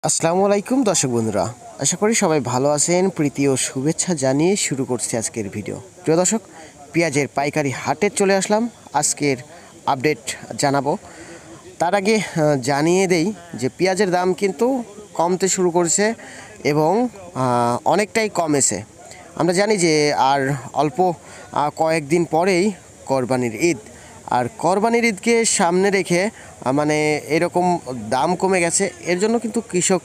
আসসালামু আলাইকুম দর্শক বন্ধুরা, আশা করি সবাই ভালো আছেন। প্রীতি ও শুভেচ্ছা জানিয়ে শুরু করছি আজকের ভিডিও। প্রিয় দর্শক, পেঁয়াজের পাইকারি হাটে চলে আসলাম আজকের আপডেট জানাবো। তার আগে জানিয়ে দেই যে পেঁয়াজের দাম কিন্তু কমতে শুরু করেছে এবং অনেকটাই কমেছে। আমরা জানি যে আর অল্প কয়েকদিন পরেই কোরবানির ঈদ, আর কোরবানির ঈদকে সামনে রেখে মানে এরকম দাম কমে গেছে। এর জন্য কিন্তু কৃষক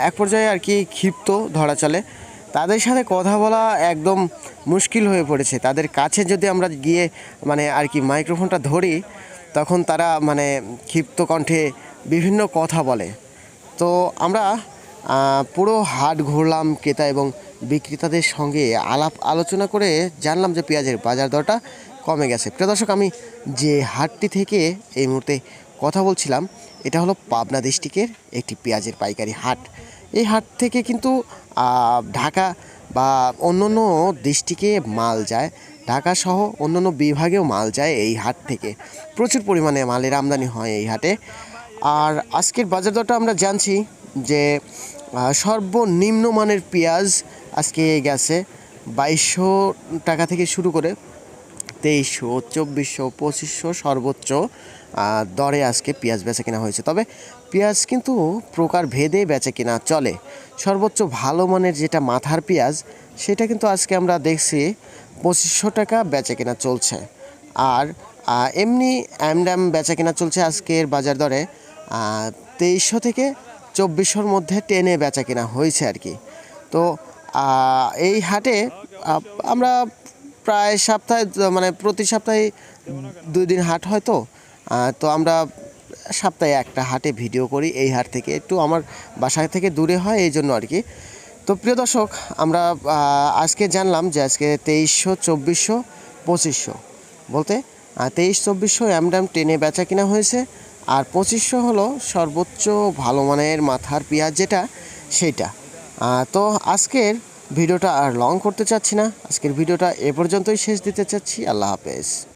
এক পর্যায়ে আর কি ক্ষিপ্ত ধরা চলে। তাদের সাথে কথা বলা একদম মুশকিল হয়ে পড়েছে। তাদের কাছে যদি আমরা গিয়ে মানে আর কি মাইক্রোফোনটা ধরি, তখন তারা মানে ক্ষিপ্ত কণ্ঠে বিভিন্ন কথা বলে। তো আমরা পুরো হাট ঘুরলাম, ক্রেতা এবং বিক্রেতাদের সঙ্গে আলাপ আলোচনা করে জানলাম যে পেঁয়াজের বাজার দরটা কমে গেছে। প্রিয় দর্শক, আমি যে হাটটি থেকে এই মুহূর্তে কথা বলছিলাম, এটা হলো পাবনা ডিস্ট্রিক্টের একটি পেঁয়াজের পাইকারি হাট। এই হাট থেকে কিন্তু ঢাকা বা অন্যান্য ডিস্ট্রিক্টে মাল যায়, ঢাকা সহ অন্যান্য বিভাগেও মাল যায় এই হাট থেকে। প্রচুর পরিমাণে মালের আমদানি হয় এই হাটে। আর আজকের বাজার দরটা আমরা জানছি যে সর্বনিম্ন মানের পেঁয়াজ আজকে গেছে 2200 টাকা থেকে শুরু করে 2300, 2400, 2500 সর্বোচ্চ দরে আজকে পেঁয়াজ বেচা কেনা হয়েছে। তবে পেঁয়াজ কিন্তু প্রকার ভেদে বেচা কেনা চলে। সর্বোচ্চ ভালো মানের যেটা মাথার পেঁয়াজ, সেটা কিন্তু আজকে আমরা দেখছি 2500 টাকা বেচা কেনা চলছে। আর এমনি অ্যামডাম বেচা কেনা চলছে আজকের বাজার দরে 2300 থেকে 2400-র মধ্যে টেনে বেচা কেনা হয়েছে আর কি। তো এই হাটে আমরা প্রায় সপ্তাহে মানে প্রতি সপ্তাহে 2 দিন হাট হয়। তো আমরা সপ্তাহে একটা হাটে ভিডিও করি। এই হাট থেকে একটু আমার বাসা থেকে দূরে হয়, এই জন্য আর কি। তো প্রিয় দর্শক, আমরা আজকে জানলাম যে আজকে 2300, 2400, 2500 বলতে 2300-2400 অ্যামডাম টেনে বেচা কিনা হয়েছে। আর 2500 হলো সর্বোচ্চ ভালো মানের মাথার পেঁয়াজ যেটা, সেইটা। তো আজকের ভিডিওটা আর লং করতে চাচ্ছি না, আজকের ভিডিওটা এ পর্যন্তই শেষ দিতে চাচ্ছি। আল্লাহ হাফেজ।